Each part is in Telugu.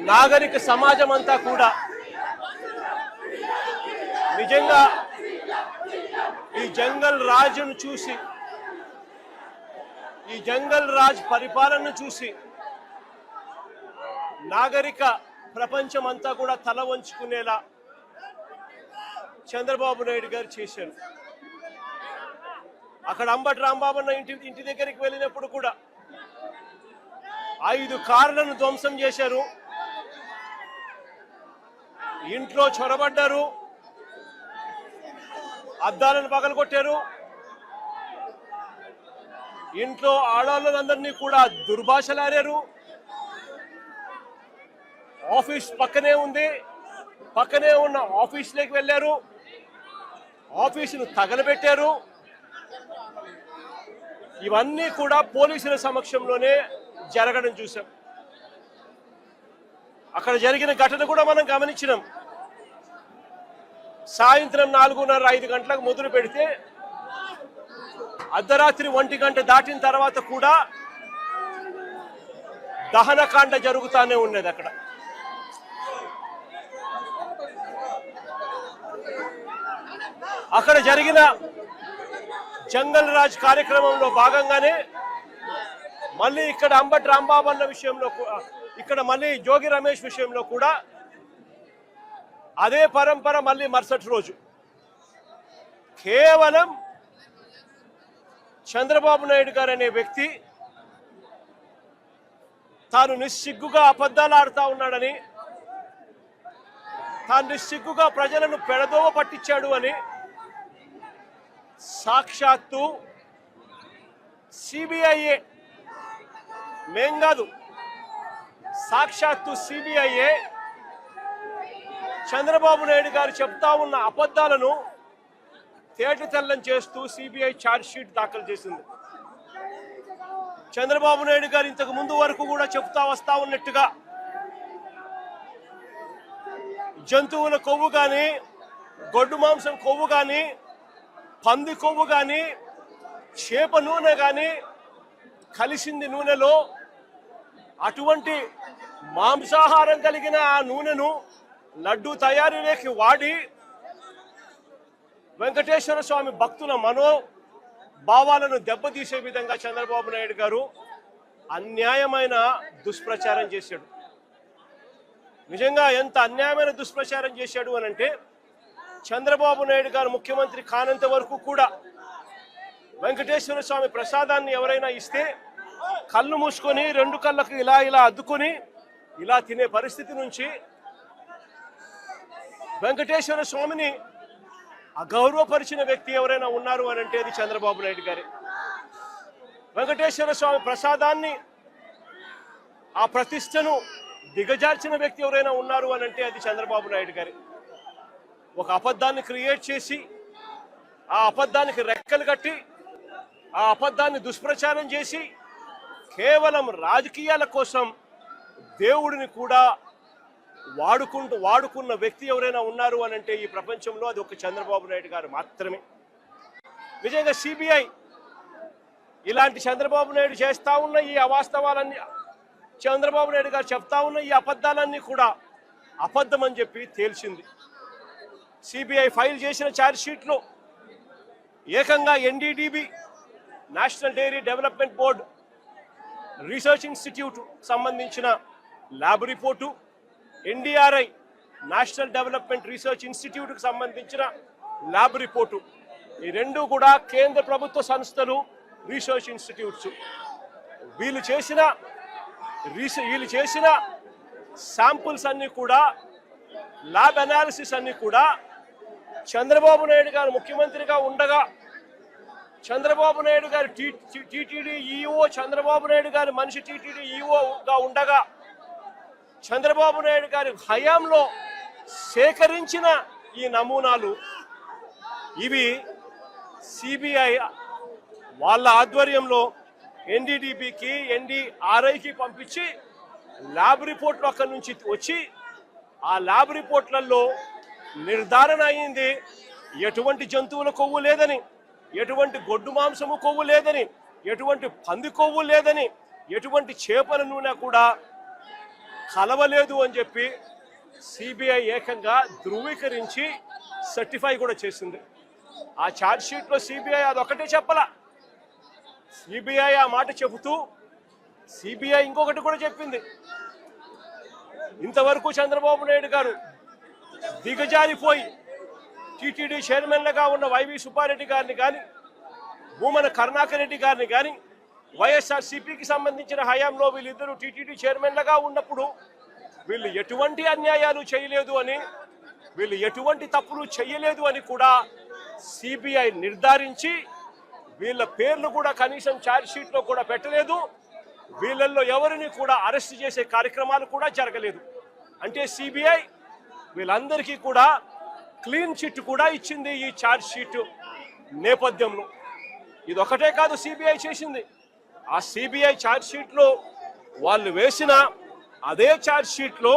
నాగరిక సమాజం అంతా కూడా నిజంగా ఈ జంగల్ రాజును చూసి, ఈ జంగల్ రాజ్ పరిపాలనను చూసి నాగరిక ప్రపంచం అంతా కూడా తల వంచుకునేలా చంద్రబాబు నాయుడు గారు చేశారు. అక్కడ అంబటి రాంబాబు అన్న ఇంటి దగ్గరికి వెళ్ళినప్పుడు కూడా 5 కార్లను ధ్వంసం చేశారు, ఇంట్లో చొరబడ్డారు, అద్దాలను పగలగొట్టారు, ఇంట్లో ఆడవాళ్ళందరినీ కూడా దుర్భాషలాడారు. ఆఫీస్ పక్కనే ఉంది, పక్కనే ఉన్న ఆఫీసులోకి వెళ్ళారు, ఆఫీసును తగలబెట్టారు. ఇవన్నీ కూడా పోలీసుల సమక్షంలోనే జరగడం చూసాం. అక్కడ జరిగిన ఘటన కూడా మనం గమనించినాం. సాయంత్రం 4:30-5 గంటలకు మొదలు పెడితే అర్ధరాత్రి 1 గంట దాటిన తర్వాత కూడా దహనకాండ జరుగుతూనే ఉన్నది. అక్కడ జరిగిన జంగల్ రాజ్ కార్యక్రమంలో భాగంగానే మళ్ళీ ఇక్కడ అంబటి రాంబాబు అన్న విషయంలో, ఇక్కడ మళ్ళీ జోగి రమేష్ విషయంలో కూడా అదే పరంపర మళ్ళీ మరుసటి రోజు కేవలం చంద్రబాబు నాయుడు గారు అనే వ్యక్తి తాను నిస్సిగ్గుగా అబద్ధాలు ఆడుతూ ఉన్నాడని, తాను నిస్సిగ్గుగా ప్రజలను పెడదోవ పట్టించాడు అని సాక్షాత్తు సిబిఐఏ, మేం కాదు, సాక్షాత్తు సిబిఐఏ చంద్రబాబు నాయుడు గారు చెప్తా ఉన్న అబద్ధాలను తేటతెల్లం చేస్తూ సిబిఐ ఛార్జ్ షీట్ దాఖలు చేసింది. చంద్రబాబు నాయుడు గారు ఇంతకు ముందు వరకు కూడా చెప్తా వస్తా ఉన్నట్టుగా జంతువుల కొవ్వు కానీ, గొడ్డు మాంసం కొవ్వు కానీ, పంది కొవ్వు కానీ, చేప నూనె కానీ కలిసింది నూనెలో, అటువంటి మాంసాహారం కలిగిన ఆ నూనెను లడ్డూ తయారీలోకి వాడి వెంకటేశ్వర స్వామి భక్తుల మనోభావాలను దెబ్బతీసే విధంగా చంద్రబాబు నాయుడు గారు అన్యాయమైన దుష్ప్రచారం చేశాడు. నిజంగా ఎంత అన్యాయమైన దుష్ప్రచారం చేశాడు అనంటే, చంద్రబాబు నాయుడు గారు ముఖ్యమంత్రి కానంత వరకు కూడా వెంకటేశ్వర స్వామి ప్రసాదాన్ని ఎవరైనా ఇస్తే కళ్ళు మూసుకొని 2 కళ్ళకు ఇలా అద్దుకొని ఇలా తినే పరిస్థితి నుంచి వెంకటేశ్వర స్వామిని అగౌరవపరిచిన వ్యక్తి ఎవరైనా ఉన్నారు అని అంటే అది చంద్రబాబు నాయుడు గారే. వెంకటేశ్వర స్వామి ప్రసాదాన్ని, ఆ ప్రతిష్టను దిగజార్చిన వ్యక్తి ఎవరైనా ఉన్నారు అని అంటే అది చంద్రబాబు నాయుడు గారే. ఒక అబద్ధాన్ని క్రియేట్ చేసి, ఆ అబద్ధానికి రెక్కలు కట్టి, ఆ అబద్ధాన్ని దుష్ప్రచారం చేసి కేవలం రాజకీయాల కోసం దేవుడిని కూడా వాడుకున్న వ్యక్తి ఎవరైనా ఉన్నారు అని అంటే ఈ ప్రపంచంలో అది ఒక చంద్రబాబు నాయుడు గారు మాత్రమే. నిజంగా సిబిఐ ఇలాంటి చంద్రబాబు నాయుడు చేస్తా ఉన్న ఈ అవాస్తవాలన్నీ, చంద్రబాబు నాయుడు గారు చెప్తా ఉన్న ఈ అబద్ధాలన్నీ కూడా అబద్ధం అని చెప్పి తేల్చింది. సిబిఐ ఫైల్ చేసిన ఛార్జ్ షీట్లో ఏకంగా NDDB, national dairy development board research institute సంబంధించిన lab report, NDRI national development research ఇన్స్టిట్యూట్కి సంబంధించిన ల్యాబ్ రిపోర్టు, ఈ 2 కూడా కేంద్ర ప్రభుత్వ సంస్థలు, రీసెర్చ్ ఇన్స్టిట్యూట్స్. వీళ్ళు చేసిన శాంపుల్స్ అన్నీ కూడా, ల్యాబ్ అనాలిసిస్ అన్నీ కూడా చంద్రబాబు నాయుడు గారు ముఖ్యమంత్రిగా ఉండగా, చంద్రబాబు నాయుడు గారు టీటీడీ ఈఓ, చంద్రబాబు నాయుడు గారి మనిషి టీటీడీ ఈఓగా ఉండగా, చంద్రబాబు నాయుడు గారి హయాంలో సేకరించిన ఈ నమూనాలు ఇవి సిబిఐ వాళ్ళ ఆధ్వర్యంలో ఎన్డీడీబీకి, ఎన్డీఆర్ఐకి పంపించి ల్యాబ్ రిపోర్ట్లు అక్కడి నుంచి వచ్చి, ఆ ల్యాబ్ రిపోర్ట్లలో నిర్ధారణ అయింది ఎటువంటి జంతువుల కొవ్వు లేదని, ఎటువంటి గొడ్డు మాంసము కొవ్వు లేదని, ఎటువంటి పంది కొవ్వు లేదని, ఎటువంటి చేపల నూనె కూడా కలవలేదు అని చెప్పి సిబిఐ ఏకంగా ధృవీకరించి సర్టిఫై కూడా చేసింది. ఆ ఛార్జ్ షీట్లో సిబిఐ అదొకటే చెప్పలా. సిబిఐ ఆ మాట చెబుతూ సిబిఐ ఇంకొకటి కూడా చెప్పింది, ఇంతవరకు చంద్రబాబు నాయుడు గారు దిగజారిపోయి టీటీడీ చైర్మన్లుగా ఉన్న వైవి సుబ్బారెడ్డి గారిని కానీ, భూమన కరుణాకర్ రెడ్డి గారిని కానీ, వైఎస్ఆర్సీపీకి సంబంధించిన హయాంలో వీళ్ళిద్దరూ టీటీడీ చైర్మన్లుగా ఉన్నప్పుడు వీళ్ళు ఎటువంటి అన్యాయాలు చేయలేదు అని, వీళ్ళు ఎటువంటి తప్పులు చేయలేదు అని కూడా సిబిఐ నిర్ధారించి వీళ్ళ పేర్లు కూడా కనీసం ఛార్జ్ షీట్లో కూడా పెట్టలేదు. వీళ్ళల్లో ఎవరిని కూడా అరెస్ట్ చేసే కార్యక్రమాలు కూడా జరగలేదు. అంటే సిబిఐ వీళ్ళందరికీ కూడా క్లీన్ చిట్ కూడా ఇచ్చింది ఈ ఛార్జ్ షీట్ నేపథ్యంలో. ఇది ఒకటే కాదు సిబిఐ చేసింది. ఆ సిబిఐ ఛార్జ్ షీట్లో వాళ్ళు వేసిన అదే ఛార్జ్ షీట్లో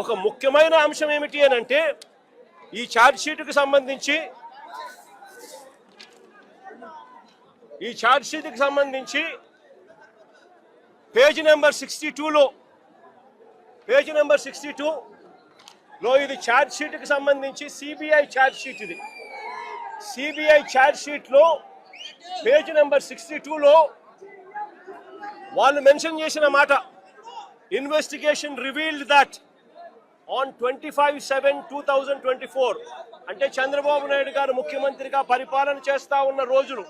ఒక ముఖ్యమైన అంశం ఏమిటి అని అంటే, ఈ ఛార్జ్ షీట్కి సంబంధించి పేజ్ నెంబర్ 62లో ఇది ఛార్జ్ షీట్కి సంబంధించి సిబిఐ ఛార్జ్ షీట్. ఇది సిబిఐ ఛార్జ్ షీట్లో పేజ్ నెంబర్ 62లో వాళ్ళు మెన్షన్ చేసిన మాట, ఇన్వెస్టిగేషన్ రివీల్డ్ దట్ ఆన్ 25/7/2024 అంటే చంద్రబాబు నాయుడు గారు ముఖ్యమంత్రిగా పరిపాలన చేస్తా ఉన్న రోజులు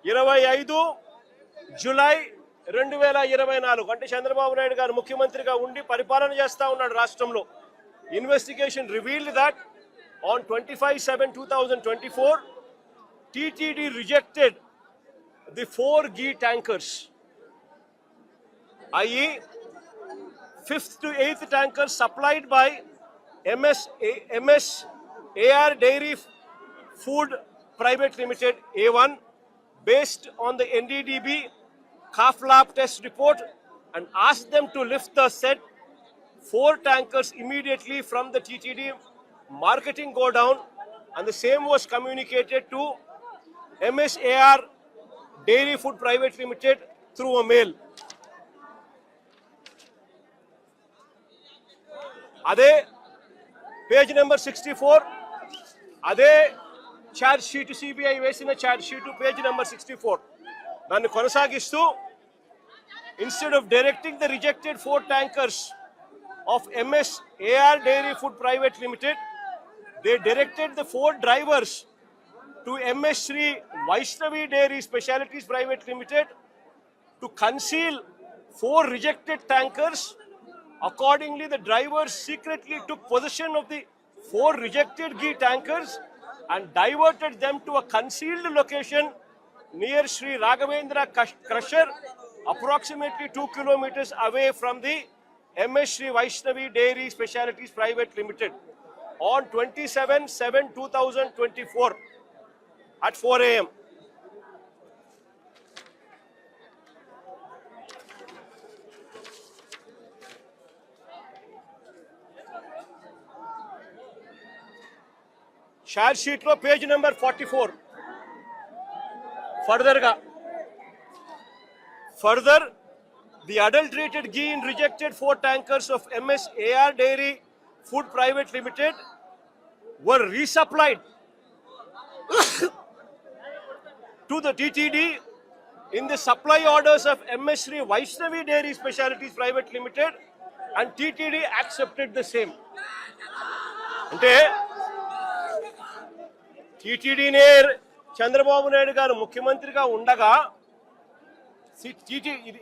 25 జూలై 2024 అంటే చంద్రబాబు నాయుడు గారు ముఖ్యమంత్రిగా ఉండి పరిపాలన చేస్తా ఉన్నాడు రాష్ట్రంలో. Investigation revealed that on 25/7/2024 TTD rejected the 4 ghee tankers, i.e. 5th to 8th tankers supplied by MS AR Dairy Food Private Limited A1 based on the NDDB calf lab test report, and asked them to lift the said 4 tankers immediately from the TTD marketing godown, and the same was communicated to MSAR Dairy Food Private Limited through a mail. అదే పేజ్ నెంబర్ 64, అదే ఛార్జ్ షీట్ సిబిఐ వేసిన ఛార్జ్ షీటు పేజ్ నెంబర్ 64 దాన్ని కొనసాగిస్తూ, instead of directing the rejected 4 tankers of MSAR Dairy Food Private Limited, they directed the 4 drivers to MS Shri Vaishnavi Dairy Specialities Private Limited to conceal 4 rejected tankers. Accordingly, the drivers secretly took possession of the 4 rejected ghee tankers and diverted them to a concealed location near Sri Raghavendra Crusher, approximately 2 kilometers away from the MS Shri Vaishnavi Dairy Specialities Private Limited on 27/7/2024 at 4 a.m. Charge షీట్లో page number 44 further the adulterated ghee in rejected 4 tankers of MSAR Dairy Food Private Limited were resupplied to the TTD in the supply orders of MS Shri Vaishnavi Dairy Specialities Private Limited, and TTD accepted the same. అంటే టీటీడీనే చంద్రబాబు నాయుడు గారు ముఖ్యమంత్రిగా ఉండగా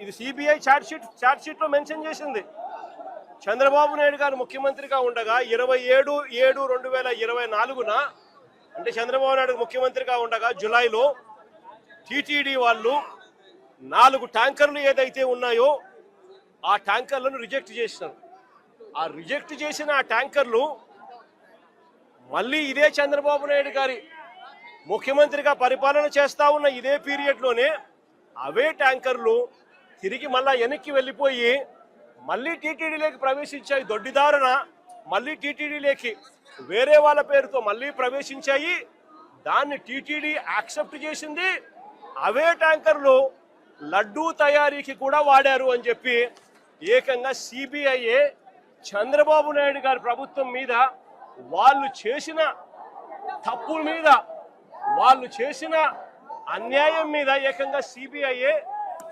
ఇది సిబిఐ ఛార్జ్ షీట్లో మెన్షన్ చేసింది. చంద్రబాబు నాయుడు గారు ముఖ్యమంత్రిగా ఉండగా 27/7/2024 అంటే చంద్రబాబు నాయుడు ముఖ్యమంత్రిగా ఉండగా జూలైలో టీటీడీ వాళ్ళు 4 ట్యాంకర్లు ఏదైతే ఉన్నాయో ఆ ట్యాంకర్లను రిజెక్ట్ చేసినారు. ఆ రిజెక్ట్ చేసిన ఆ ట్యాంకర్లు మళ్ళీ ఇదే చంద్రబాబు నాయుడు గారి ముఖ్యమంత్రిగా పరిపాలన చేస్తా ఉన్న ఇదే పీరియడ్లోనే అవే ట్యాంకర్లు తిరిగి మళ్ళా వెనక్కి వెళ్ళిపోయి మళ్ళీ టీటీడీలోకి ప్రవేశించాయి. దొడ్డిదారున మళ్ళీ టీటీడీలోకి వేరే వాళ్ళ పేరుతో మళ్ళీ ప్రవేశించాయి. దాన్ని టీటీడీ యాక్సెప్ట్ చేసింది. అవే ట్యాంకర్లు లడ్డూ తయారీకి కూడా వాడారు అని చెప్పి ఏకంగా సిబిఐఏ చంద్రబాబు నాయుడు గారి ప్రభుత్వం మీద వాళ్ళు చేసిన తప్పుల మీద, వాళ్ళు చేసిన అన్యాయం మీద ఏకంగా సిబిఐఏ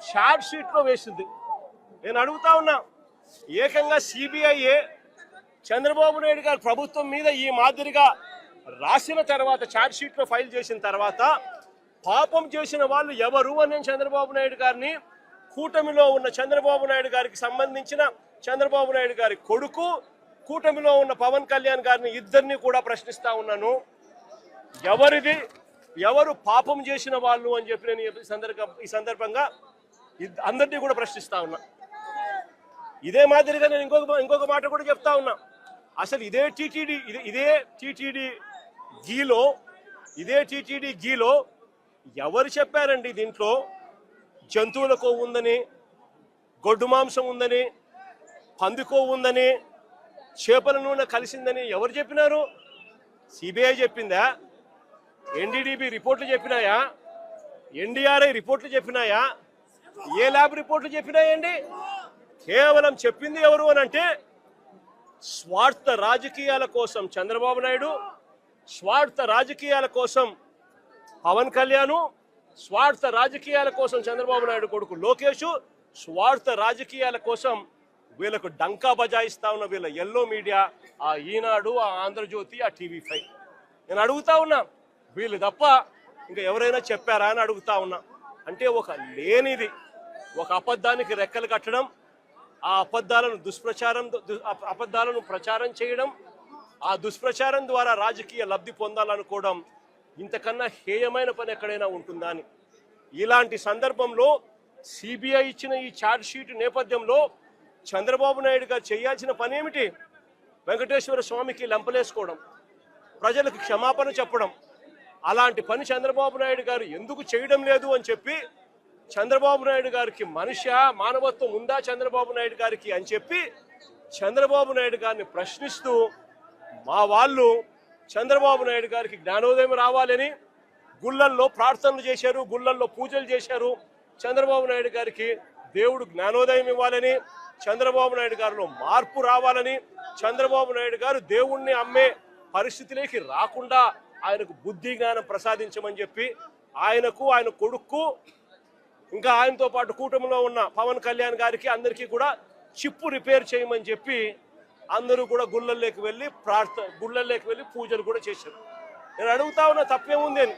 ఛార్జ్ షీట్లో వేసింది. నేను అడుగుతా ఉన్నా, ఏకంగా సిబిఐఏ చంద్రబాబు నాయుడు గారి ప్రభుత్వం మీద ఈ మాదిరిగా రాసిన తర్వాత, ఛార్జ్ షీట్లో ఫైల్ చేసిన తర్వాత పాపం చేసిన వాళ్ళు ఎవరు అని చంద్రబాబు నాయుడు గారిని, కూటమిలో ఉన్న చంద్రబాబు నాయుడు గారికి సంబంధించిన చంద్రబాబు నాయుడు గారి కొడుకు, కూటమిలో ఉన్న పవన్ కళ్యాణ్ గారిని ఇద్దరిని కూడా ప్రశ్నిస్తా ఉన్నాను. ఎవరిది, ఎవరు పాపం చేసిన వాళ్ళు అని చెప్పి నేను ఈ సందర్భంగా అందరినీ కూడా ప్రశ్నిస్తా ఉన్నా. ఇదే మాదిరిగా నేను ఇంకొక మాట కూడా చెప్తా ఉన్నా. అసలు ఇదే టీటీడీ గీలో ఎవరు చెప్పారండి దీంట్లో జంతువుల కొవ్వు ఉందని, గొడ్డు మాంసం ఉందని, పంది కొవ్వు ఉందని, చేపల నూనె కలిసిందని ఎవరు చెప్పినారు? సిబిఐ చెప్పిందా? ఎన్డీడీబీ రిపోర్ట్లు చెప్పినాయా? ఎన్డీఆర్ఐ రిపోర్ట్లు చెప్పినాయా? ఏ ల్యాబ్ రిపోర్ట్లు చెప్పినాయండి? కేవలం చెప్పింది ఎవరు అని అంటే స్వార్థ రాజకీయాల కోసం చంద్రబాబు నాయుడు, స్వార్థ రాజకీయాల కోసం పవన్ కళ్యాణ్, స్వార్థ రాజకీయాల కోసం చంద్రబాబు నాయుడు కొడుకు లోకేష్, స్వార్థ రాజకీయాల కోసం వీళ్ళకు డంకా బజాయిస్తా ఉన్న వీళ్ళ ఎల్లో మీడియా, ఆ ఈనాడు, ఆ ఆంధ్రజ్యోతి, ఆ టీవీ5. నేను అడుగుతా ఉన్నా, వీళ్ళు తప్ప ఇంకా ఎవరైనా చెప్పారా అని అడుగుతా ఉన్నా. అంటే ఒక లేనిది, ఒక అబద్ధానికి రెక్కలు కట్టడం, ఆ అబద్ధాలను ప్రచారం చేయడం, ఆ దుష్ప్రచారం ద్వారా రాజకీయ లబ్ధి పొందాలనుకోవడం ఇంతకన్నా హేయమైన పని ఎక్కడైనా ఉంటుందా అని. ఇలాంటి సందర్భంలో సిబిఐ ఇచ్చిన ఈ ఛార్జ్ షీట్ నేపథ్యంలో చంద్రబాబు నాయుడు గారు చేయాల్సిన పని ఏమిటి? వెంకటేశ్వర స్వామికి లెంపలేసుకోవడం, ప్రజలకు క్షమాపణ చెప్పడం. అలాంటి పని చంద్రబాబు నాయుడు గారు ఎందుకు చేయడం లేదు అని చెప్పి, చంద్రబాబు నాయుడు గారికి మానవత్వం ఉందా చంద్రబాబు నాయుడు గారికి అని చెప్పి చంద్రబాబు నాయుడు గారిని ప్రశ్నిస్తూ మా వాళ్ళు చంద్రబాబు నాయుడు గారికి జ్ఞానోదయం రావాలని గుళ్ళల్లో ప్రార్థనలు చేశారు, గుళ్ళల్లో పూజలు చేశారు. చంద్రబాబు నాయుడు గారికి దేవుడు జ్ఞానోదయం ఇవ్వాలని, చంద్రబాబు నాయుడు గారిలో మార్పు రావాలని, చంద్రబాబు నాయుడు గారు దేవుణ్ణి అమ్మే పరిస్థితిలోకి రాకుండా ఆయనకు బుద్ధి జ్ఞానం ప్రసాదించమని చెప్పి ఆయనకు, ఆయన కొడుకు, ఇంకా ఆయనతో పాటు కూటమిలో ఉన్న పవన్ కళ్యాణ్ గారికి అందరికీ కూడా చిప్పు రిపేర్ చేయమని చెప్పి అందరూ కూడా గుళ్ళల్లోకి వెళ్ళి పూజలు కూడా చేశారు. నేను అడుగుతా ఉన్నా, తప్పేముంది అని.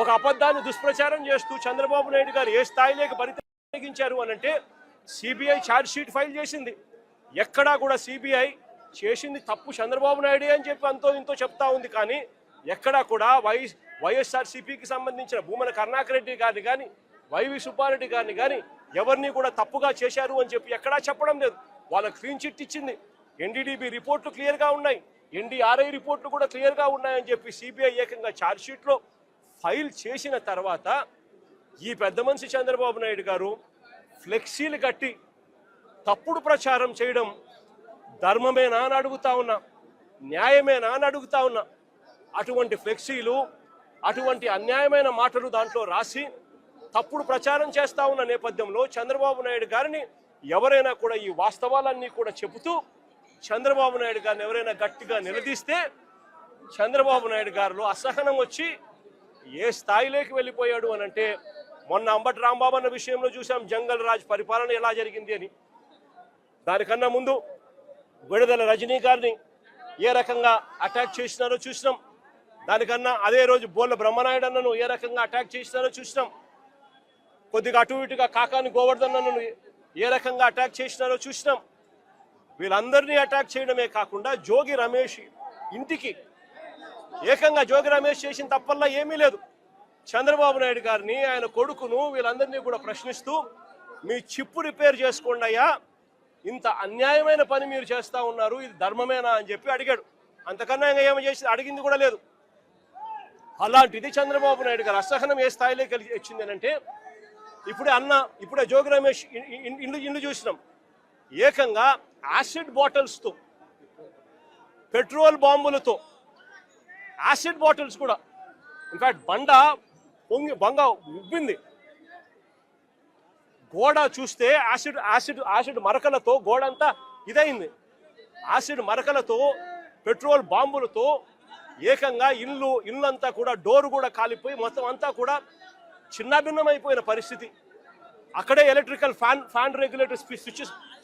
ఒక అబద్ధాన్ని దుష్ప్రచారం చేస్తూ చంద్రబాబు నాయుడు గారు ఏ స్థాయిలోకి బరితెగించారు అని అంటే, సిబిఐ ఛార్జ్ షీట్ ఫైల్ చేసింది. ఎక్కడా కూడా సిబిఐ చేసింది తప్పు చంద్రబాబు నాయుడే అని చెప్పి అంతో ఇంతో చెప్తా ఉంది. కానీ ఎక్కడా కూడా వైఎస్ఆర్సీపీకి సంబంధించిన భూమన కరుణాకర్ రెడ్డి గారిని కానీ, వైవి సుబ్బారెడ్డి గారిని కానీ ఎవరిని కూడా తప్పుగా చేశారు అని చెప్పి ఎక్కడా చెప్పడం లేదు. వాళ్ళకి క్లీన్ చిట్ ఇచ్చింది. ఎన్డీడీబీ రిపోర్ట్లు క్లియర్గా ఉన్నాయి, ఎన్డీఆర్ఐ రిపోర్ట్లు కూడా క్లియర్గా ఉన్నాయని చెప్పి సిబిఐ ఏకంగా ఛార్జ్ షీట్లో ఫైల్ చేసిన తర్వాత ఈ పెద్ద మనిషి చంద్రబాబు నాయుడు గారు ఫ్లెక్సీలు కట్టి తప్పుడు ప్రచారం చేయడం ధర్మమేనా అని అడుగుతా ఉన్నా, న్యాయమేనా అని అడుగుతా ఉన్నా. అటువంటి ఫ్లెక్సీలు, అటువంటి అన్యాయమైన మాటలు దాంట్లో రాసి తప్పుడు ప్రచారం చేస్తా ఉన్న నేపథ్యంలో చంద్రబాబు నాయుడు గారిని ఎవరైనా కూడా ఈ వాస్తవాలన్నీ కూడా చెబుతూ చంద్రబాబు నాయుడు గారిని ఎవరైనా గట్టిగా నిలదీస్తే చంద్రబాబు నాయుడు గారిలో అసహనం వచ్చి ఏ స్థాయిలోకి వెళ్ళిపోయాడు అని అంటే, మొన్న అంబటి రాంబాబు అన్న విషయంలో చూసాం జంగల్ రాజ్ పరిపాలన ఎలా జరిగింది అని. దానికన్నా ముందు విడుదల రజనీ గారిని ఏ రకంగా అటాక్ చేసినారో చూసినాం. దానికన్నా అదే రోజు బోళ్ళ బ్రహ్మనాయుడు అన్నను ఏ రకంగా అటాక్ చేసినారో చూసినాం. కొద్దిగా అటు ఇటుగా కాకాని గోవర్ధన్ అన్నను ఏ రకంగా అటాక్ చేసినారో చూసినాం. వీళ్ళందరినీ అటాక్ చేయడమే కాకుండా జోగి రమేష్ ఇంటికి ఏకంగా జోగి రమేష్ చేసిన తప్పల్లా ఏమీ లేదు. చంద్రబాబు నాయుడు గారిని, ఆయన కొడుకును, వీళ్ళందరినీ కూడా ప్రశ్నిస్తూ మీ చిప్పు రిపేర్ చేసుకోండి అయ్యా, ఇంత అన్యాయమైన పని మీరు చేస్తూ ఉన్నారు, ఇది ధర్మమేనా అని చెప్పి అడిగాడు. అంతకన్నా ఇంకా ఏమో చేసి అడిగింది కూడా లేదు. అలాంటిది చంద్రబాబు నాయుడు గారు అసహనం ఏ స్థాయిలోకి వచ్చింది అంటే, ఇప్పుడే జోగి రమేష్ ఇల్లు చూసినాం. ఏకంగా యాసిడ్ బాటిల్స్తో, పెట్రోల్ బాంబులతో, యాసిడ్ బాటిల్స్ కూడా, ఇన్ఫాక్ట్ బంగ ఉబ్బింది. గోడ చూస్తే యాసిడ్ యాసిడ్ యాసిడ్ మరకలతో గోడ అంతా ఇదైంది. యాసిడ్ మరకలతో, పెట్రోల్ బాంబులతో ఏకంగా ఇల్లంతా కూడా డోర్ కూడా కాలిపోయి మొత్తం అంతా కూడా చిన్నభిన్నమైపోయిన పరిస్థితి. అక్కడే ఎలక్ట్రికల్ ఫ్యాన్ రెగ్యులేటర్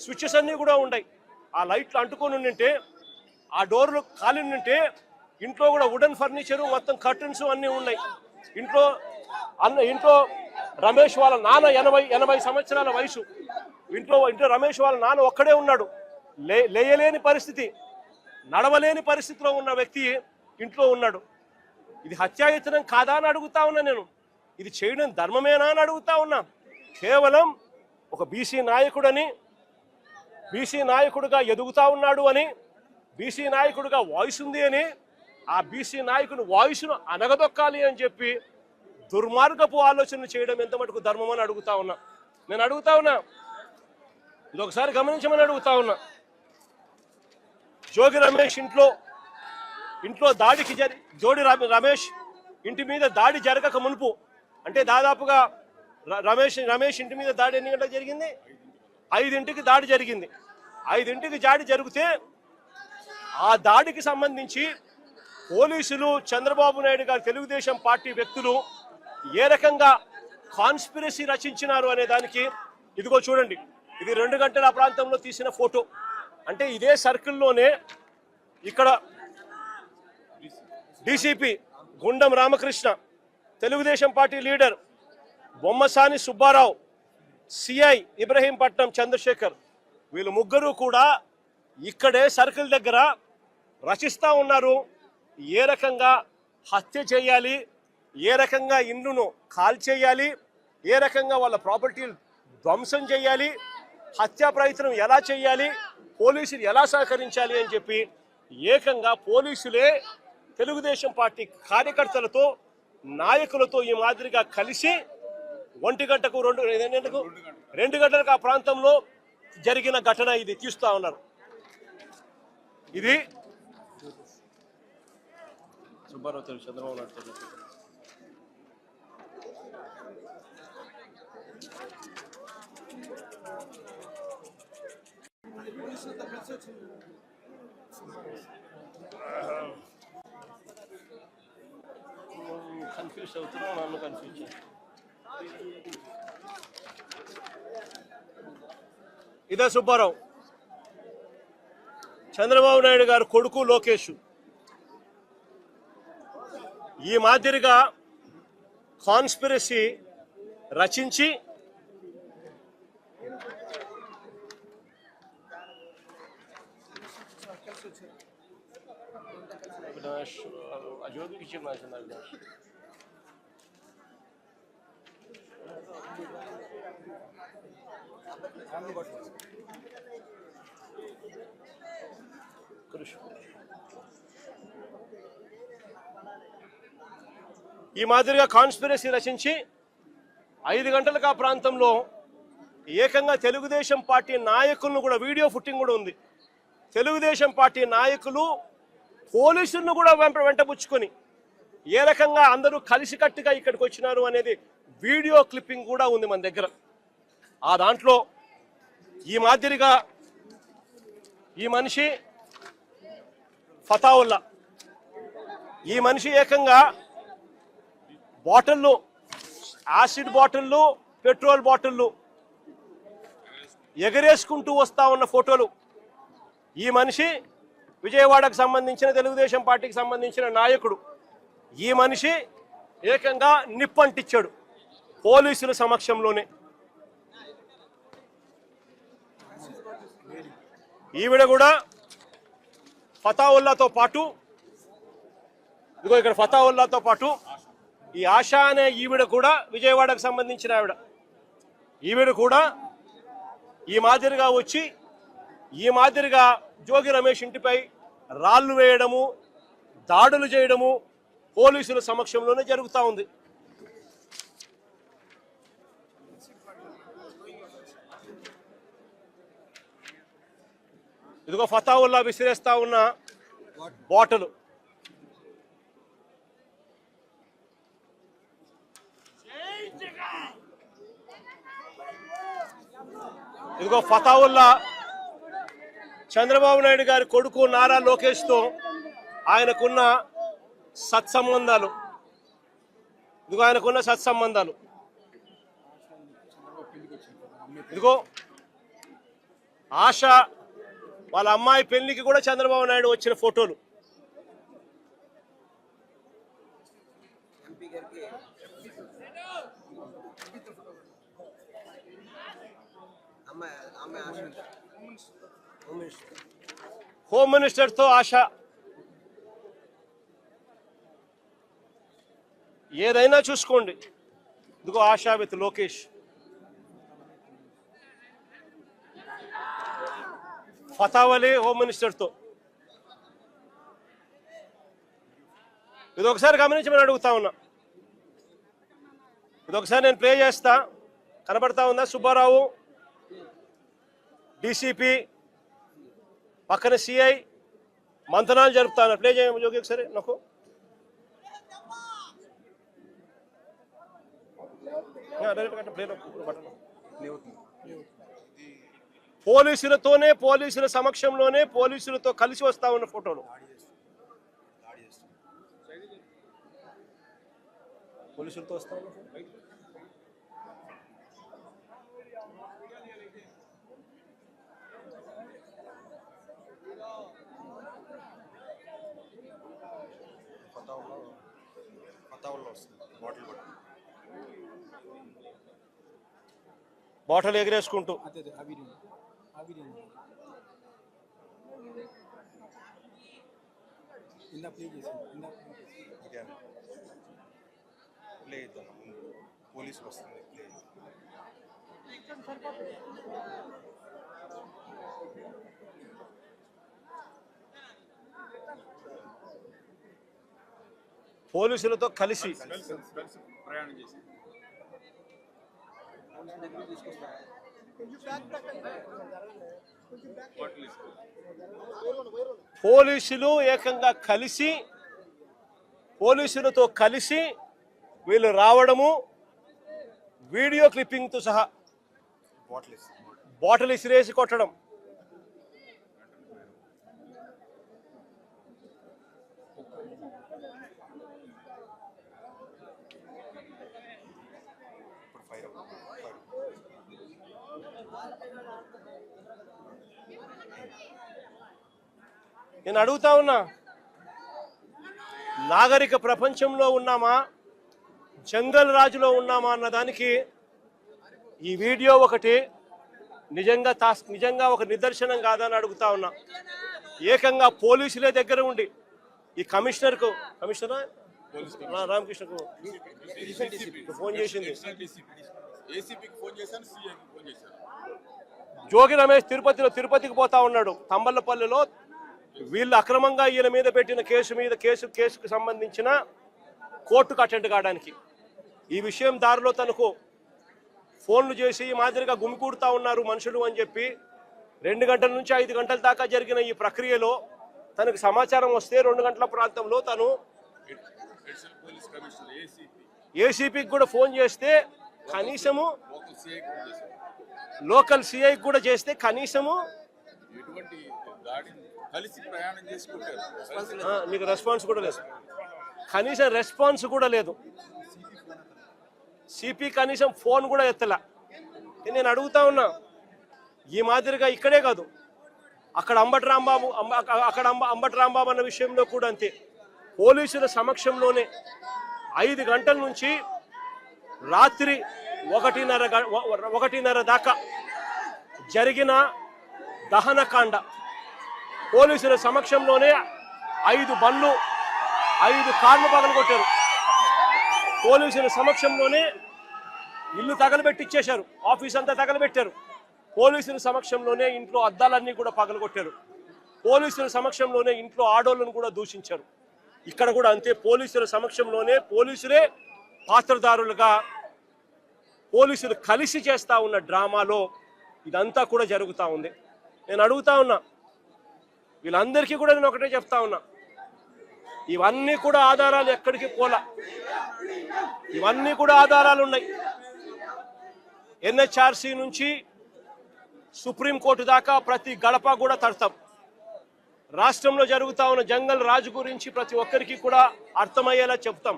స్విచ్చెస్ అన్నీ కూడా ఉన్నాయి. ఆ లైట్లు అంటుకొని ఉండింటే, ఆ డోర్లు కాలి ఉండింటే ఇంట్లో కూడా వుడెన్ ఫర్నిచరు మొత్తం కర్టన్స్ అన్నీ ఉన్నాయి. ఇంట్లో రమేష్ వాళ్ళ నాన్న 80 సంవత్సరాల వయసు. ఇంట్లో రమేష్ వాళ్ళ నాన్న ఒక్కడే ఉన్నాడు. లేయలేని పరిస్థితి, నడవలేని పరిస్థితిలో ఉన్న వ్యక్తి ఇంట్లో ఉన్నాడు. ఇది హత్యాయత్నం కాదా అని అడుగుతా ఉన్నా నేను. ఇది చేయడం ధర్మమేనా అని అడుగుతా ఉన్నా. కేవలం ఒక బీసీ నాయకుడని, బీసీ నాయకుడిగా ఎదుగుతా ఉన్నాడు అని, బీసీ నాయకుడిగా వాయిస్ ఉంది అని, ఆ బీసీ నాయకుని వాయిస్ను అనగదొక్కాలి అని చెప్పి దుర్మార్గపు ఆలోచన చేయడం ఎంత మటుకు ధర్మం అని అడుగుతా ఉన్నా. నేను అడుగుతా ఉన్నా, ఇది ఒకసారి గమనించమని అడుగుతా ఉన్నా. జోగి రమేష్ ఇంట్లో దాడికి రమేష్ ఇంటి మీద దాడి జరగక మునుపు, అంటే దాదాపుగా రమేష్ ఇంటి మీద దాడి ఎన్ని గంటలకు జరిగింది? 5ంటికి దాడి జరిగింది. 5ంటికి దాడి జరిగితే ఆ దాడికి సంబంధించి పోలీసులు, చంద్రబాబు నాయుడు గారు, తెలుగుదేశం పార్టీ వ్యక్తులు ఏ రకంగా కాన్స్పిరసీ రచించినారు అనే దానికి ఇదిగో చూడండి. ఇది 2 గంటల ప్రాంతంలో తీసిన ఫోటో. అంటే ఇదే సర్కిల్లోనే ఇక్కడ DCP Gundam Ramakrishna, Telugu Desam party leader Bommasani Subbarao, CI Ibrahimpatnam Chandrasekhar, వీళ్ళు ముగ్గురు కూడా ఇక్కడే సర్కిల్ దగ్గర రచిస్తూ ఉన్నారు. ఏ రకంగా హత్య చేయాలి, ఏ రకంగా ఇండ్లను కాల్చేయాలి, ఏ రకంగా వాళ్ళ ప్రాపర్టీలు ధ్వంసం చేయాలి, హత్యా ప్రయత్నం ఎలా చేయాలి, పోలీసులు ఎలా సహకరించాలి అని చెప్పి ఏకంగా పోలీసులే తెలుగుదేశం పార్టీ కార్యకర్తలతో, నాయకులతో ఈ మాదిరిగా కలిసి 1 గంటకు 2 గంటలకు ఆ ప్రాంతంలో జరిగిన ఘటన ఇది తీస్తూ ఉన్నారు. ఇది సుబ్బారావు తెలుగు చంద్రబాబు నాయుడు. కన్ఫ్యూజ్ అవుతున్నావు, నన్ను కన్ఫ్యూజ్ చేయి. ఇదే సుబ్బారావు, చంద్రబాబు నాయుడు గారు కొడుకు లోకేష్. ఈ మాదిరిగా కాన్స్పిరసీ రచించి ఈ మాదిరిగా కాన్స్పిరసీ రచించి 5 గంటలకు ఆ ప్రాంతంలో ఏకంగా తెలుగుదేశం పార్టీ నాయకులను కూడా, వీడియో ఫుటింగ్ కూడా ఉంది, తెలుగుదేశం పార్టీ నాయకులు పోలీసులను కూడా వెంటబుచ్చుకొని ఏ రకంగా అందరూ కలిసికట్టుగా ఇక్కడికి వచ్చినారు అనేది వీడియో క్లిప్పింగ్ కూడా ఉంది మన దగ్గర. ఆ దాంట్లో ఈ మాదిరిగా ఈ మనిషి ఫతావుల్లా, ఈ మనిషి ఏకంగా బాటిళ్ళు, యాసిడ్ బాటిళ్ళు, పెట్రోల్ బాటిళ్ళు ఎగరేసుకుంటూ వస్తా ఉన్న ఫోటోలు. ఈ మనిషి విజయవాడకు సంబంధించిన తెలుగుదేశం పార్టీకి సంబంధించిన నాయకుడు. ఈ మనిషి ఏకంగా నిప్పంటిచ్చాడు పోలీసుల సమక్షంలోనే. ఈవిడ కూడా ఫతావుల్లాతో పాటు, ఇదిగో ఇక్కడ ఫతావుల్లాతో పాటు ఈ ఆశా అనే ఈవిడ కూడా విజయవాడకు సంబంధించిన ఆవిడ. ఈవిడ కూడా ఈ మాదిరిగా వచ్చి ఈ మాదిరిగా జోగి రమేష్ ఇంటిపై రాళ్లు వేయడము, దాడులు చేయడము పోలీసుల సమక్షంలోనే జరుగుతూ ఉంది. ఇదిగో ఫతావుల్లా విసిరేస్తా ఉన్న బాటలు. ఇదిగో ఫతావుల్లా చంద్రబాబు నాయుడు గారి కొడుకు నారా లోకేష్తో ఆయనకున్న సత్సంబంధాలు. ఇదిగో ఆయనకున్న సత్సంబంధాలు. ఇదిగో ఆశ వాళ్ళ అమ్మాయి పెళ్లికి కూడా చంద్రబాబు నాయుడు వచ్చిన ఫోటోలు. హోమ్ మినిస్టర్తో ఆశ. ఏదైనా చూసుకోండి. ఇదిగో ఆశ విత్ లోకేష్. ఫతావలి హోమ్ మినిస్టర్తో. ఇది ఒకసారి గమనించమని అడుగుతా ఉన్నా. ఇది ఒకసారి నేను ప్లే చేస్తా. కనబడతా ఉందా? సుబ్బారావు డీసీపీ పక్కన సిఐ మంతనాలు జరుపుతా ఉన్నారు. ప్లే చేయమని జోగి ఒకసారి నాకు. పోలీసులతోనే, పోలీసుల సమక్షంలోనే, పోలీసులతో కలిసి వస్తా ఉన్న ఫోటోలు. పోలీసులతో వస్తా ఉన్న బాటలు ఎగరేసుకుంటూ. పోలీసులు వస్తుంది. పోలీసులతో కలిసి ప్రయాణం చేసి పోలీసులు ఏకంగా కలిసి, పోలీసులతో కలిసి వీళ్ళు రావడము, వీడియో క్లిప్పింగ్తో సహా బాటిల్ ఇసిరేసి కొట్టడం. నేను అడుగుతా ఉన్నా, నాగరిక ప్రపంచంలో ఉన్నామా, జంగల్ రాజులో ఉన్నామా అన్నదానికి ఈ వీడియో ఒకటి నిజంగా ఒక నిదర్శనం కాదని అడుగుతా ఉన్నా. ఏకంగా పోలీసులే దగ్గర ఉండి ఈ కమిషనర్ రామకృష్ణకు ఫోన్ చేసింది. జోగి రమేష్ తిరుపతికి పోతా ఉన్నాడు. తంబళ్ళపల్లిలో వీళ్ళు అక్రమంగా ఈయన మీద పెట్టిన కేసుకు సంబంధించిన కోర్టుకు అటెండ్ కావడానికి. ఈ విషయం దారిలో తనకు ఫోన్లు చేసి ఈ మాదిరిగా గుమికూడుతా ఉన్నారు మనుషులు అని చెప్పి 2 గంటల నుంచి 5 గంటల దాకా జరిగిన ఈ ప్రక్రియలో తనకు సమాచారం వస్తే 2 గంటల ప్రాంతంలో తను ఏసీపీకి కూడా ఫోన్ చేస్తే, కనీసము లోకల్ సిఐకి కూడా చేస్తే కనీసము మీకు రెస్పాన్స్ కూడా లేదు. కనీసం రెస్పాన్స్ కూడా లేదు. సిపి కనీసం ఫోన్ కూడా ఎత్తలా. నేను అడుగుతా ఉన్నా, ఈ మాదిరిగా ఇక్కడే కాదు, అక్కడ అంబటి రాంబాబు అన్న విషయంలో కూడా అంతే. పోలీసుల సమక్షంలోనే 5 గంటల నుంచి రాత్రి 1:30 దాకా జరిగిన దహనకాండ. పోలీసుల సమక్షంలోనే 5 బండ్లు 5 కార్లు పగలగొట్టారు. పోలీసుల సమక్షంలోనే ఇల్లు తగలబెట్టిచ్చేశారు. ఆఫీస్ అంతా తగలబెట్టారు. పోలీసుల సమక్షంలోనే ఇంట్లో అద్దాలన్నీ కూడా పగలగొట్టారు. పోలీసుల సమక్షంలోనే ఇంట్లో ఆడోళ్ళను కూడా దూషించారు. ఇక్కడ కూడా అంతే. పోలీసుల సమక్షంలోనే పోలీసులే పాత్రదారులుగా పోలీసులు కలిసి చేస్తా ఉన్న డ్రామాలో ఇదంతా కూడా జరుగుతూ ఉంది. నేను అడుగుతా ఉన్నా, వీళ్ళందరికీ కూడా నేను ఒకటే చెప్తా ఉన్నా, ఇవన్నీ కూడా ఆధారాలు ఎక్కడికి పోలా. ఇవన్నీ కూడా ఆధారాలు ఉన్నాయి. ఎన్హెచ్ఆర్సీ నుంచి సుప్రీంకోర్టు దాకా ప్రతి గడప కూడా తడతాం. రాష్ట్రంలో జరుగుతా ఉన్న జంగల్ రాజు గురించి ప్రతి ఒక్కరికి కూడా అర్థమయ్యేలా చెప్తాం.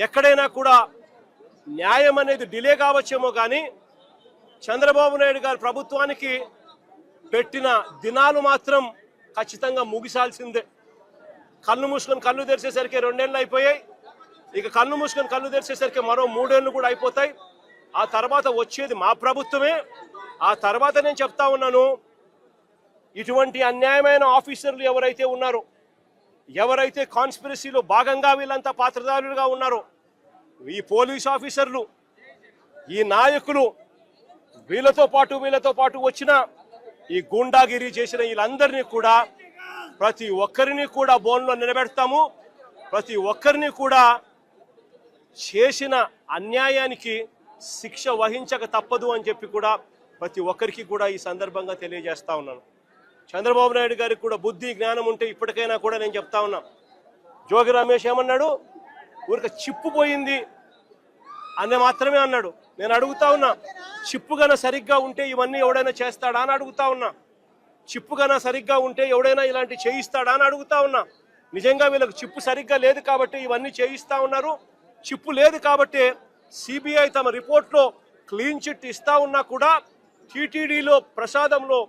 ఎక్కడైనా కూడా న్యాయం అనేది డిలే కావచ్చేమో కానీ చంద్రబాబు నాయుడు గారి ప్రభుత్వానికి పెట్టిన దినాలు మాత్రం ఖచ్చితంగా ముగిసాల్సిందే. కళ్ళు మూసుకొని కళ్ళు తెరిచేసరికి 2 ఏళ్ళు అయిపోయాయి. ఇక కళ్ళు మూసుకొని కళ్ళు తెరిచేసరికి మరో 3 ఏళ్ళు కూడా అయిపోతాయి. ఆ తర్వాత వచ్చేది మా ప్రభుత్వమే. ఆ తర్వాత నేను చెప్తా ఉన్నాను, ఇటువంటి అన్యాయమైన ఆఫీసర్లు ఎవరైతే ఉన్నారో, ఎవరైతే కాన్స్పిరసీలో భాగంగా వీళ్ళంతా పాత్రధారులుగా ఉన్నారో, ఈ పోలీస్ ఆఫీసర్లు, ఈ నాయకులు, వీళ్ళతో పాటు వచ్చిన ఈ గూండాగిరి చేసిన వీళ్ళందరినీ కూడా ప్రతి ఒక్కరిని కూడా బోన్లో నిలబెడతాము. ప్రతి ఒక్కరిని కూడా చేసిన అన్యాయానికి శిక్ష వహించక తప్పదు అని చెప్పి కూడా ప్రతి ఒక్కరికి కూడా ఈ సందర్భంగా తెలియజేస్తా ఉన్నాను. చంద్రబాబు నాయుడు గారికి కూడా బుద్ధి జ్ఞానం ఉంటే ఇప్పటికైనా కూడా నేను చెప్తా ఉన్నా. జోగి రమేష్ ఏమన్నాడు? ఊరికి చిప్పు పోయింది అని మాత్రమే అన్నాడు. నేను అడుగుతా ఉన్నా, చిప్పు గన సరిగ్గా ఉంటే ఇవన్నీ ఎవడైనా చేస్తాడా అని అడుగుతా ఉన్నా. చిప్పు గన సరిగ్గా ఉంటే ఎవడైనా ఇలాంటి చేయిస్తాడా అని అడుగుతా ఉన్నా. నిజంగా వీళ్ళకి చిప్పు సరిగ్గా లేదు కాబట్టి ఇవన్నీ చేయిస్తా ఉన్నారు. చిప్పు లేదు కాబట్టి సిబిఐ తమ రిపోర్ట్లో క్లీన్ చిట్ ఇస్తా ఉన్నా కూడా టీటీడీలో ప్రసాదంలో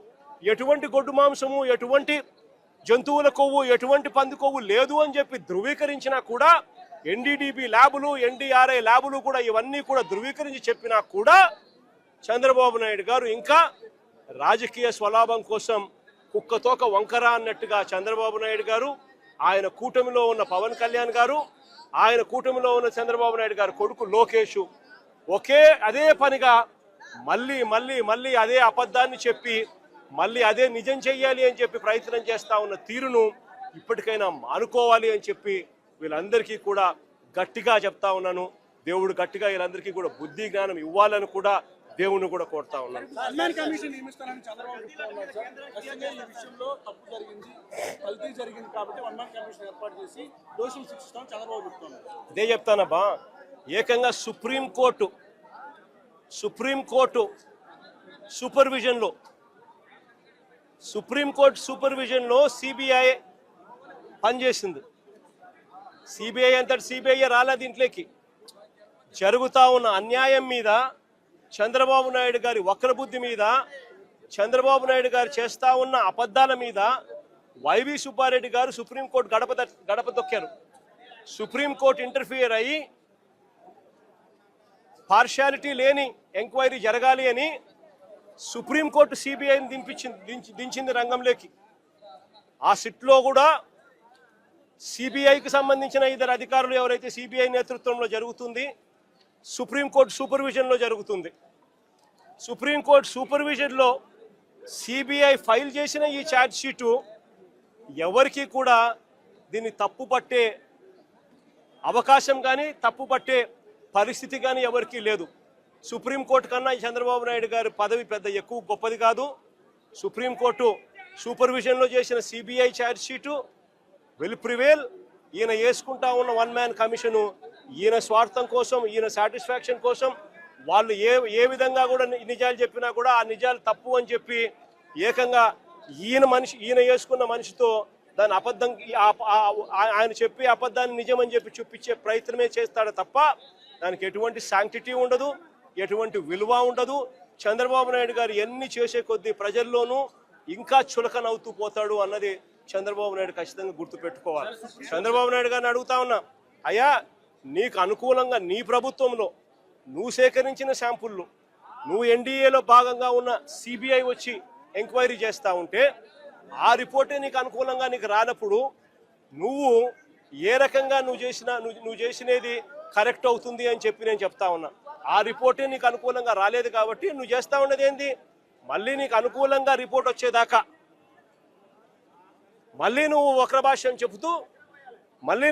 ఎటువంటి గొడ్డు మాంసము, ఎటువంటి జంతువుల కొవ్వు, ఎటువంటి పంది కొవ్వు లేదు అని చెప్పి ధృవీకరించినా కూడా, ఎన్డీడీబీ ల్యాబులు, ఎన్డీఆర్ఐ ల్యాబులు కూడా ఇవన్నీ కూడా ధృవీకరించి చెప్పినా కూడా చంద్రబాబు నాయుడు గారు ఇంకా రాజకీయ స్వలాభం కోసం కుక్కతోక వంకర అన్నట్టుగా చంద్రబాబు నాయుడు గారు, ఆయన కూటమిలో ఉన్న పవన్ కళ్యాణ్ గారు, ఆయన కూటమిలో ఉన్న చంద్రబాబు నాయుడు గారు కొడుకు లోకేష్ అదే పనిగా మళ్ళీ అదే అబద్ధాన్ని చెప్పి మళ్ళీ అదే నిజం చెయ్యాలి అని చెప్పి ప్రయత్నం చేస్తా ఉన్న తీరును ఇప్పటికైనా మానుకోవాలి అని చెప్పి వీళ్ళందరికీ కూడా గట్టిగా చెప్తా ఉన్నాను. దేవుడు గట్టిగా వీళ్ళందరికీ కూడా బుద్ధి జ్ఞానం ఇవ్వాలని కూడా దేవుణ్ణి కూడా కోరుతా ఉన్నాను. ఇదే చెప్తానబ్బా. ఏకంగా సుప్రీంకోర్టు సూపర్విజన్లో సిబిఐ పనిచేసింది. సిబిఐ అంతటి సిబిఐ రాలే దీంట్లోకి. జరుగుతా ఉన్న అన్యాయం మీద, చంద్రబాబు నాయుడు గారి వక్రబుద్ధి మీద, చంద్రబాబు నాయుడు గారు చేస్తా ఉన్న అబద్ధాల మీద వైవి సుబ్బారెడ్డి గారు సుప్రీంకోర్టు గడప దొక్కారు. సుప్రీంకోర్టు ఇంటర్ఫియర్ అయ్యి పార్షాలిటీ లేని ఎంక్వైరీ జరగాలి అని సుప్రీంకోర్టు సిబిఐని దించింది రంగంలోకి. ఆ సిట్లో కూడా సిబిఐకి సంబంధించిన ఇద్దరు అధికారులు ఎవరైతే సిబిఐ నేతృత్వంలో జరుగుతుంది, సుప్రీంకోర్టు సూపర్విజన్లో జరుగుతుంది. సుప్రీంకోర్టు సూపర్విజన్లో సిబిఐ ఫైల్ చేసిన ఈ ఛార్జ్ షీటు ఎవరికి కూడా దీన్ని తప్పుపట్టే అవకాశం కానీ తప్పుపట్టే పరిస్థితి కానీ ఎవరికీ లేదు. సుప్రీంకోర్టు కన్నా ఈ చంద్రబాబు నాయుడు గారి పదవి పెద్ద ఎక్కువ గొప్పది కాదు. సుప్రీంకోర్టు సూపర్విజన్లో చేసిన CBI charge sheet will prevail. ఈయన వేసుకుంటా ఉన్న 1 మ్యాన్ కమిషను ఈయన స్వార్థం కోసం, ఈయన సాటిస్ఫాక్షన్ కోసం వాళ్ళు ఏ విధంగా కూడా నిజాలు చెప్పినా కూడా ఆ నిజాలు తప్పు అని చెప్పి ఏకంగా ఈయన వేసుకున్న మనిషితో దాని అబద్ధం, ఆయన చెప్పి అబద్ధాన్ని నిజమని చెప్పి చూపించే ప్రయత్నమే చేస్తాడు తప్ప దానికి ఎటువంటి శాంక్టిటీ ఉండదు, ఎటువంటి విలువ ఉండదు. చంద్రబాబు నాయుడు గారు ఎన్ని చేసే కొద్దీ ప్రజల్లోనూ ఇంకా చులకనవుతూ పోతాడు అన్నది చంద్రబాబు నాయుడు ఖచ్చితంగా గుర్తుపెట్టుకోవాలి. చంద్రబాబు నాయుడు గారిని అడుగుతా ఉన్నా, అయ్యా నీకు అనుకూలంగా నీ ప్రభుత్వంలో నువ్వు సేకరించిన శాంపుళ్ళు, నువ్వు ఎన్డీఏలో భాగంగా ఉన్న సిబిఐ వచ్చి ఎంక్వైరీ చేస్తూ ఉంటే ఆ రిపోర్టే నీకు అనుకూలంగా నీకు రానప్పుడు నువ్వు ఏ రకంగా నువ్వు చేసినది కరెక్ట్ అవుతుంది అని చెప్పి నేను చెప్తా ఉన్నా. ఆ రిపోర్టే నీకు అనుకూలంగా రాలేదు కాబట్టి నువ్వు చేస్తా ఉన్నది ఏంది, మళ్ళీ నీకు అనుకూలంగా రిపోర్ట్ వచ్చేదాకా మళ్ళీ నువ్వు వక్ర భాష్యం చెబుతూ మళ్ళీ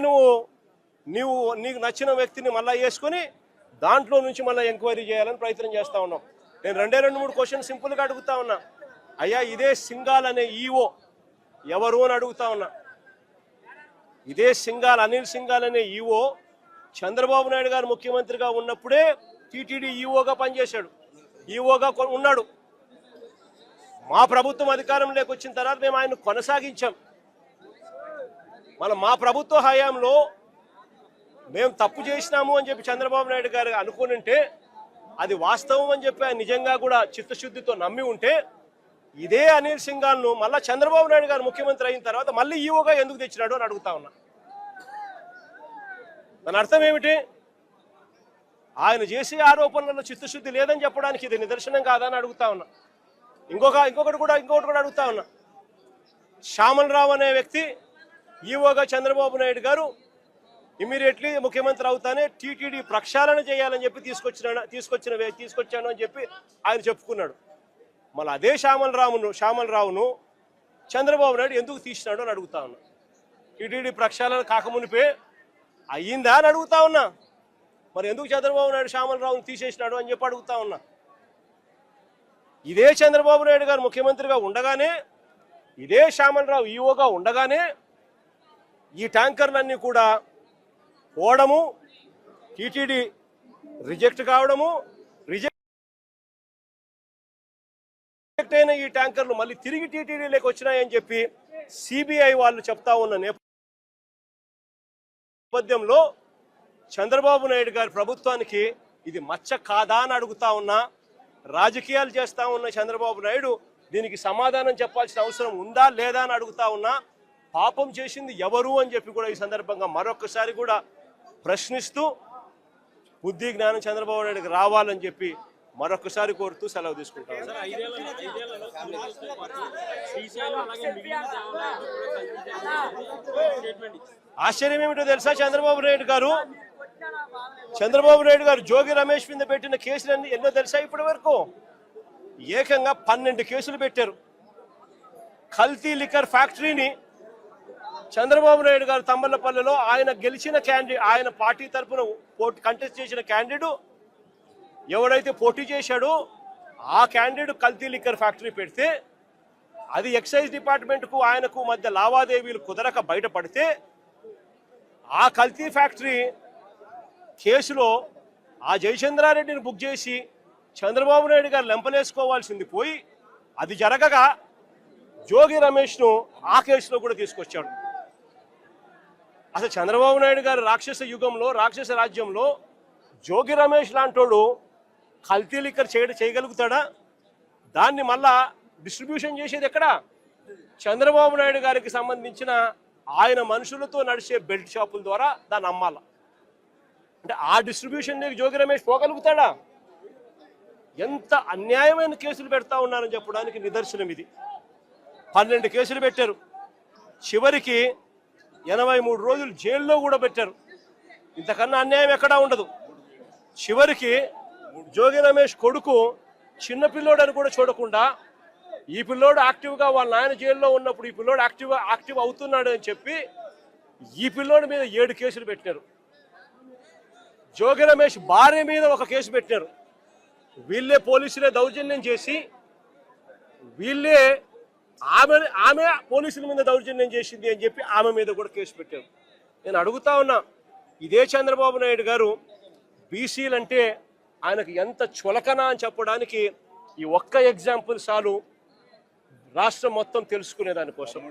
నీకు నచ్చిన వ్యక్తిని మళ్ళీ వేసుకొని దాంట్లో నుంచి మళ్ళీ ఎంక్వైరీ చేయాలని ప్రయత్నం చేస్తూ ఉన్నాం. నేను 2-3 క్వశ్చన్ సింపుల్గా అడుగుతా ఉన్నా. అయ్యా ఇదే సింఘాల్ అనే ఈఓ ఎవరు అని అడుగుతా ఉన్నా. ఇదే అనిల్ సింఘాల్ అనే ఈఓ చంద్రబాబు నాయుడు గారు ముఖ్యమంత్రిగా ఉన్నప్పుడే టీటీడీ ఈఓగా పనిచేశాడు. ఈఓగా ఉన్నాడు. మా ప్రభుత్వం అధికారంలోకి వచ్చిన తర్వాత మేము ఆయన కొనసాగించాం. మా ప్రభుత్వ హయాంలో మేము తప్పు చేసినాము అని చెప్పి చంద్రబాబు నాయుడు గారు అనుకునింటే, అది వాస్తవం అని చెప్పి ఆయన నిజంగా కూడా చిత్తశుద్ధితో నమ్మి ఉంటే, ఇదే అనిల్ సింఘాల్ను మళ్ళీ చంద్రబాబు నాయుడు గారు ముఖ్యమంత్రి అయిన తర్వాత మళ్ళీ ఈఓగా ఎందుకు తెచ్చినాడు అని అడుగుతా ఉన్నా. దాని అర్థం ఏమిటి? ఆయన చేసే ఆరోపణలలో చిత్తశుద్ధి లేదని చెప్పడానికి ఇది నిదర్శనం కాదని అడుగుతా ఉన్నా. ఇంకొకటి కూడా అడుగుతా ఉన్నా. శ్యామల్ రావు అనే వ్యక్తి ఈఓగా చంద్రబాబు నాయుడు గారు ఇమీడియట్లీ ముఖ్యమంత్రి అవుతానే టీటీడీ ప్రక్షాళన చేయాలని చెప్పి తీసుకొచ్చాను అని చెప్పి ఆయన చెప్పుకున్నాడు. మళ్ళీ అదే శ్యామల్ రావును చంద్రబాబు నాయుడు ఎందుకు తీసినాడు అని అడుగుతా ఉన్నా. టీటీడీ ప్రక్షాళన కాకమునిపే అయ్యిందా అని అడుగుతా ఉన్నా. మరి ఎందుకు చంద్రబాబు నాయుడు శ్యామల్ రావును తీసేసినాడు అని చెప్పి అడుగుతా ఉన్నా. ఇదే చంద్రబాబు నాయుడు గారు ముఖ్యమంత్రిగా ఉండగానే, ఇదే శ్యామల్ రావు ఈఓగా ఉండగానే ఈ ట్యాంకర్లన్నీ కూడా పోవడము, టీటీడీ రిజెక్ట్ కావడము, రిజెక్ట్ అయిన ఈ ట్యాంకర్లు మళ్ళీ తిరిగి టీటీడీలోకి వచ్చినాయని చెప్పి సిబిఐ వాళ్ళు చెప్తా ఉన్న నేపథ్యంలో చంద్రబాబు నాయుడు గారి ప్రభుత్వానికి ఇది మచ్చ కాదా అని అడుగుతా ఉన్నా. రాజకీయాలు చేస్తా ఉన్న చంద్రబాబు నాయుడు దీనికి సమాధానం చెప్పాల్సిన అవసరం ఉందా లేదా అని అడుగుతా ఉన్నా. పాపం చేసింది ఎవరు అని చెప్పి కూడా ఈ సందర్భంగా మరొకసారి కూడా ప్రశ్నిస్తూ బుద్ధి జ్ఞానం చంద్రబాబు నాయుడుకి రావాలని చెప్పి మరొకసారి కోరుతూ సెలవు తీసుకుంటాం. ఆశ్చర్యం ఏమిటో తెలుసా? చంద్రబాబు నాయుడు గారు జోగి రమేష్ మీద పెట్టిన కేసులన్నీ ఎన్నో తెలుసా? ఇప్పటి వరకు ఏకంగా 12 కేసులు పెట్టారు. కల్తీ లిక్కర్ ఫ్యాక్టరీని చంద్రబాబు నాయుడు గారు తమ్మలపల్లిలో ఆయన గెలిచిన క్యాండిడేట్, ఆయన పార్టీ తరఫున కంటెస్ట్ చేసిన క్యాండిడేట్ ఎవడైతే పోటీ చేశాడో ఆ క్యాండిడేట్ కల్తీ లిక్కర్ ఫ్యాక్టరీ పెడితే, అది ఎక్సైజ్ డిపార్ట్మెంట్కు ఆయనకు మధ్య లావాదేవీలు కుదరక బయటపడితే, ఆ కల్తీ ఫ్యాక్టరీ కేసులో ఆ జయచంద్రారెడ్డిని బుక్ చేసి చంద్రబాబు నాయుడు గారు లెంపలేసుకోవాల్సింది పోయి, అది జరగగా జోగి రమేష్ను ఆ కేసులో కూడా తీసుకొచ్చాడు. అసలు చంద్రబాబు నాయుడు గారు రాక్షస యుగంలో, రాక్షస రాజ్యంలో జోగి రమేష్ లాంటోడు కల్తీ లిక్కర్ చేయగలుగుతాడా? దాన్ని మళ్ళా డిస్ట్రిబ్యూషన్ చేసేది ఎక్కడ? చంద్రబాబు నాయుడు గారికి సంబంధించిన ఆయన మనుషులతో నడిచే బెల్ట్ షాపుల ద్వారా దాన్ని అమ్మాల. అంటే ఆ డిస్ట్రిబ్యూషన్ జోగి రమేష్ పోగలుగుతాడా? ఎంత అన్యాయమైన కేసులు పెడతా ఉన్నారని చెప్పడానికి నిదర్శనం ఇది. 12 కేసులు పెట్టారు. చివరికి 83 రోజులు జైల్లో కూడా పెట్టారు. ఇంతకన్నా అన్యాయం ఎక్కడా ఉండదు. చివరికి జోగి రమేష్ కొడుకు చిన్న పిల్లోడని కూడా చూడకుండా, ఈ పిల్లోడు యాక్టివ్గా వాళ్ళ నాయన జైల్లో ఉన్నప్పుడు ఈ పిల్లోడు యాక్టివ్ అవుతున్నాడు అని చెప్పి ఈ పిల్లోడి మీద 7 కేసులు పెట్టారు. జోగి రమేష్ భార్య మీద ఒక కేసు పెట్టారు. వీళ్ళే పోలీసులే దౌర్జన్యం చేసి, వీళ్ళే ఆమె పోలీసుల మీద దౌర్జన్యం చేసింది అని చెప్పి ఆమె మీద కూడా కేసు పెట్టారు. నేను అడుగుతా ఉన్నా, ఇదే చంద్రబాబు నాయుడు గారు బీసీలంటే ఆయనకు ఎంత చులకన అని చెప్పడానికి ఈ ఒక్క ఎగ్జాంపుల్ చాలు రాష్ట్రం మొత్తం తెలుసుకునే దానికోసం.